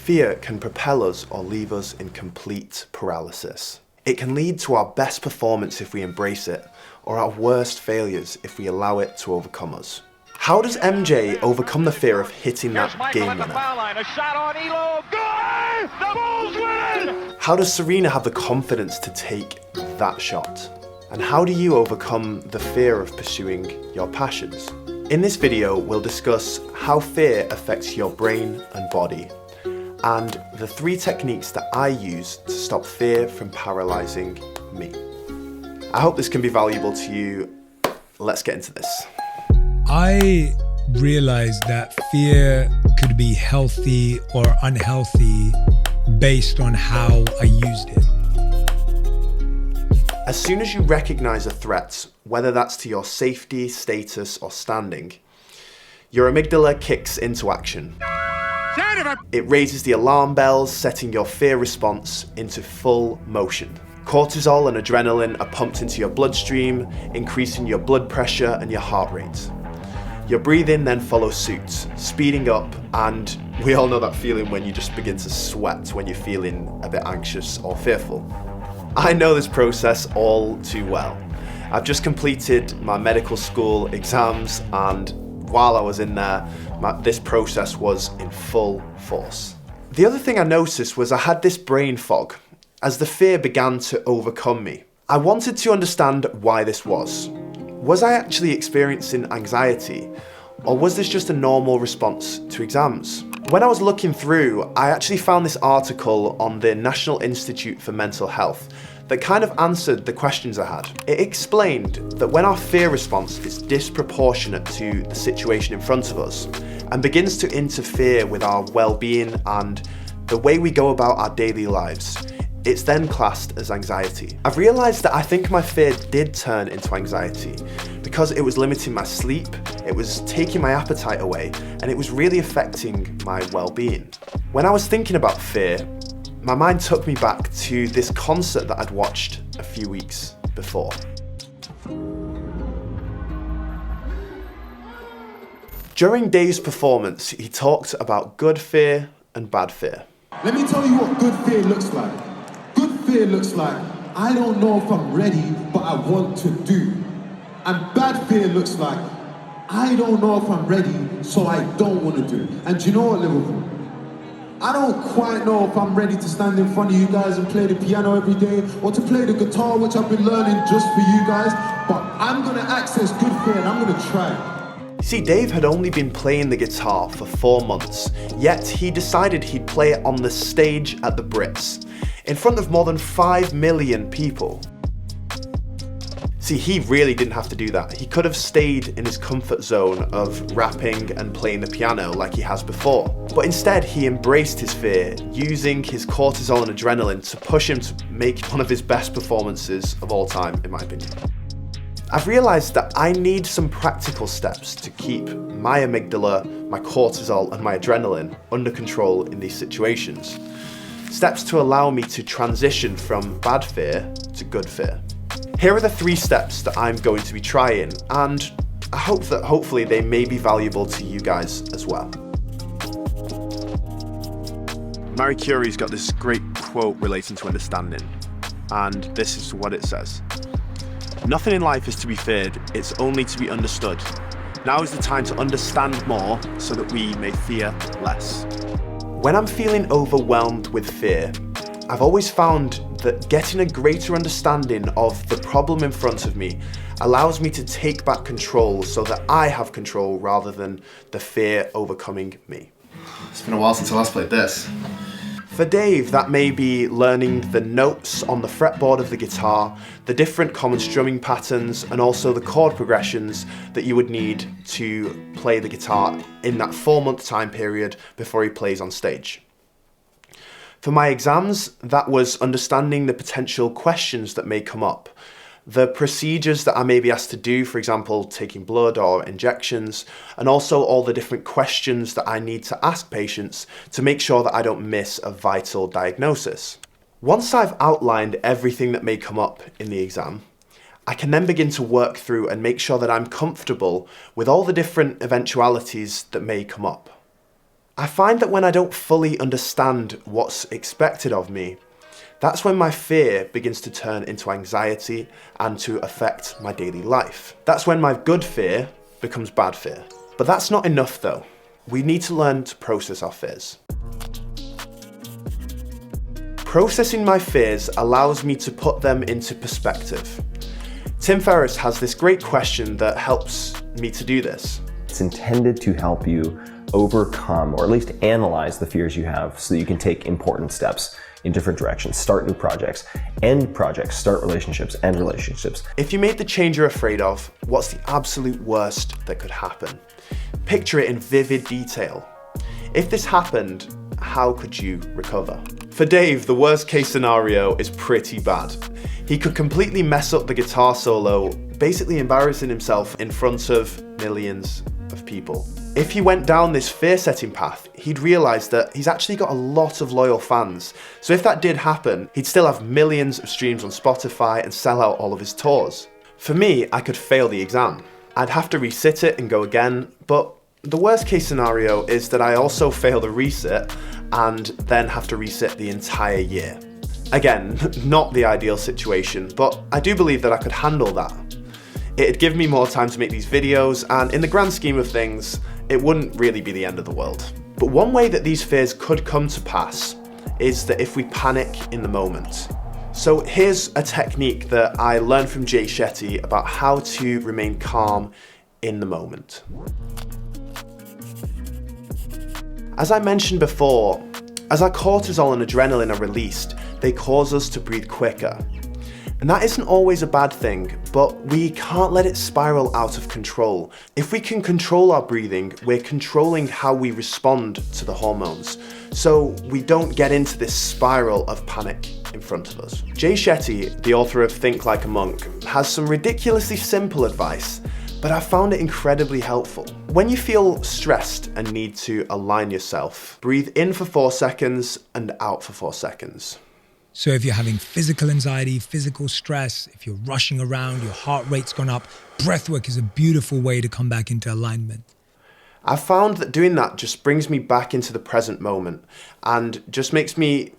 Fear can propel us or leave us in complete paralysis. It can lead to our best performance if we embrace it, or our worst failures if we allow it to overcome us. How does MJ overcome the fear of hitting that game winner? How does Serena have the confidence to take that shot? And how do you overcome the fear of pursuing your passions? In this video, we'll discuss how fear affects your brain and body, and the 3 techniques that I use to stop fear from paralyzing me. I hope this can be valuable to you. Let's get into this. I realized that fear could be healthy or unhealthy based on how I used it. As soon as you recognize a threat, whether that's to your safety, status, or standing, your amygdala kicks into action. It raises the alarm bells, setting your fear response into full motion. Cortisol and adrenaline are pumped into your bloodstream, increasing your blood pressure and your heart rate. Your breathing then follows suit, speeding up, and we all know that feeling when you just begin to sweat when you're feeling a bit anxious or fearful. I know this process all too well. I've just completed my medical school exams, and while I was in there, this process was in full force. The other thing I noticed was I had this brain fog as the fear began to overcome me. I wanted to understand why this was. Was I actually experiencing anxiety, or was this just a normal response to exams? When I was looking through, I actually found this article on the National Institute for Mental Health that kind of answered the questions I had. It explained that when our fear response is disproportionate to the situation in front of us and begins to interfere with our well-being and the way we go about our daily lives, it's then classed as anxiety. I've realized that I think my fear did turn into anxiety because it was limiting my sleep, it was taking my appetite away, and it was really affecting my well-being. When I was thinking about fear, my mind took me back to this concert that I'd watched a few weeks before. During Dave's performance, he talked about good fear and bad fear. Let me tell you what good fear looks like. Good fear looks like, I don't know if I'm ready, but I want to do. And bad fear looks like, I don't know if I'm ready, so I don't want to do. And do you know what, Liverpool? I don't quite know if I'm ready to stand in front of you guys and play the piano every day, or to play the guitar, which I've been learning just for you guys, but I'm gonna access good fear and I'm gonna try. See, Dave had only been playing the guitar for 4 months, yet he decided he'd play it on the stage at the Brits, in front of more than 5 million people. See, he really didn't have to do that. He could have stayed in his comfort zone of rapping and playing the piano like he has before. But instead, he embraced his fear, using his cortisol and adrenaline to push him to make one of his best performances of all time, in my opinion. I've realized that I need some practical steps to keep my amygdala, my cortisol, and my adrenaline under control in these situations. Steps to allow me to transition from bad fear to good fear. Here are the 3 steps that I'm going to be trying, and I hope that hopefully they may be valuable to you guys as well. Marie Curie's got this great quote relating to understanding, and this is what it says. Nothing in life is to be feared, it's only to be understood. Now is the time to understand more so that we may fear less. When I'm feeling overwhelmed with fear, I've always found that getting a greater understanding of the problem in front of me allows me to take back control so that I have control rather than the fear overcoming me. It's been a while since I last played this. For Dave, that may be learning the notes on the fretboard of the guitar, the different common strumming patterns, and also the chord progressions that you would need to play the guitar in that 4-month time period before he plays on stage. For my exams, that was understanding the potential questions that may come up, the procedures that I may be asked to do, for example, taking blood or injections, and also all the different questions that I need to ask patients to make sure that I don't miss a vital diagnosis. Once I've outlined everything that may come up in the exam, I can then begin to work through and make sure that I'm comfortable with all the different eventualities that may come up. I find that when I don't fully understand what's expected of me, that's when my fear begins to turn into anxiety and to affect my daily life. That's when my good fear becomes bad fear. But that's not enough though. We need to learn to process our fears. Processing my fears allows me to put them into perspective. Tim Ferriss has this great question that helps me to do this. It's intended to help you overcome, or at least analyze the fears you have so that you can take important steps in different directions, start new projects, end projects, start relationships, end relationships. If you made the change you're afraid of, what's the absolute worst that could happen? Picture it in vivid detail. If this happened, how could you recover? For Dave, the worst case scenario is pretty bad. He could completely mess up the guitar solo, basically embarrassing himself in front of millions of people. If he went down this fear-setting path, he'd realise that he's actually got a lot of loyal fans. So if that did happen, he'd still have millions of streams on Spotify and sell out all of his tours. For me, I could fail the exam. I'd have to resit it and go again, but the worst case scenario is that I also fail the resit and then have to resit the entire year. Again, not the ideal situation, but I do believe that I could handle that. It'd give me more time to make these videos, and in the grand scheme of things, it wouldn't really be the end of the world. But one way that these fears could come to pass is that if we panic in the moment. So here's a technique that I learned from Jay Shetty about how to remain calm in the moment. As I mentioned before, as our cortisol and adrenaline are released, they cause us to breathe quicker. And that isn't always a bad thing, but we can't let it spiral out of control. If we can control our breathing, we're controlling how we respond to the hormones, so we don't get into this spiral of panic in front of us. Jay Shetty, the author of Think Like a Monk, has some ridiculously simple advice, but I found it incredibly helpful. When you feel stressed and need to align yourself, breathe in for 4 seconds and out for 4 seconds. So if you're having physical anxiety, physical stress, if you're rushing around, your heart rate's gone up, breathwork is a beautiful way to come back into alignment. I found that doing that just brings me back into the present moment and just makes me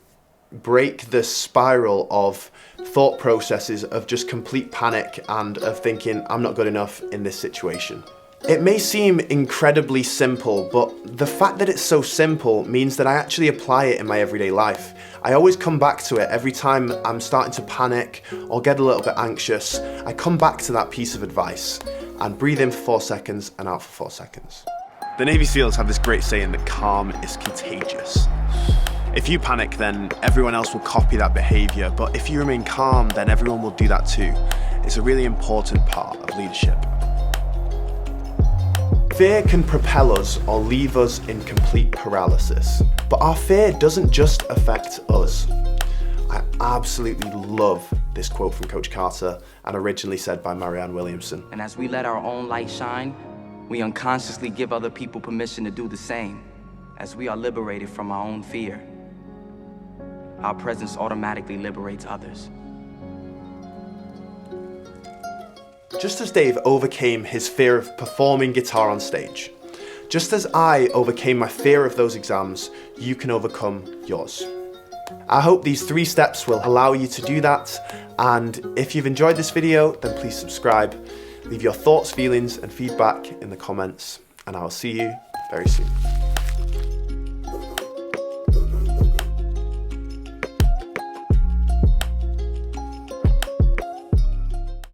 break the spiral of thought processes of just complete panic and of thinking I'm not good enough in this situation. It may seem incredibly simple, but the fact that it's so simple means that I actually apply it in my everyday life. I always come back to it every time I'm starting to panic or get a little bit anxious. I come back to that piece of advice and breathe in for 4 seconds and out for 4 seconds. The Navy SEALs have this great saying that calm is contagious. If you panic, then everyone else will copy that behavior, but if you remain calm, then everyone will do that too. It's a really important part of leadership. Fear can propel us or leave us in complete paralysis, but our fear doesn't just affect us. I absolutely love this quote from Coach Carter and originally said by Marianne Williamson. And as we let our own light shine, we unconsciously give other people permission to do the same. As we are liberated from our own fear, our presence automatically liberates others. Just as Dave overcame his fear of performing guitar on stage, just as I overcame my fear of those exams, you can overcome yours. I hope these 3 steps will allow you to do that, and if you've enjoyed this video, then please subscribe, leave your thoughts, feelings and feedback in the comments, and I will see you very soon.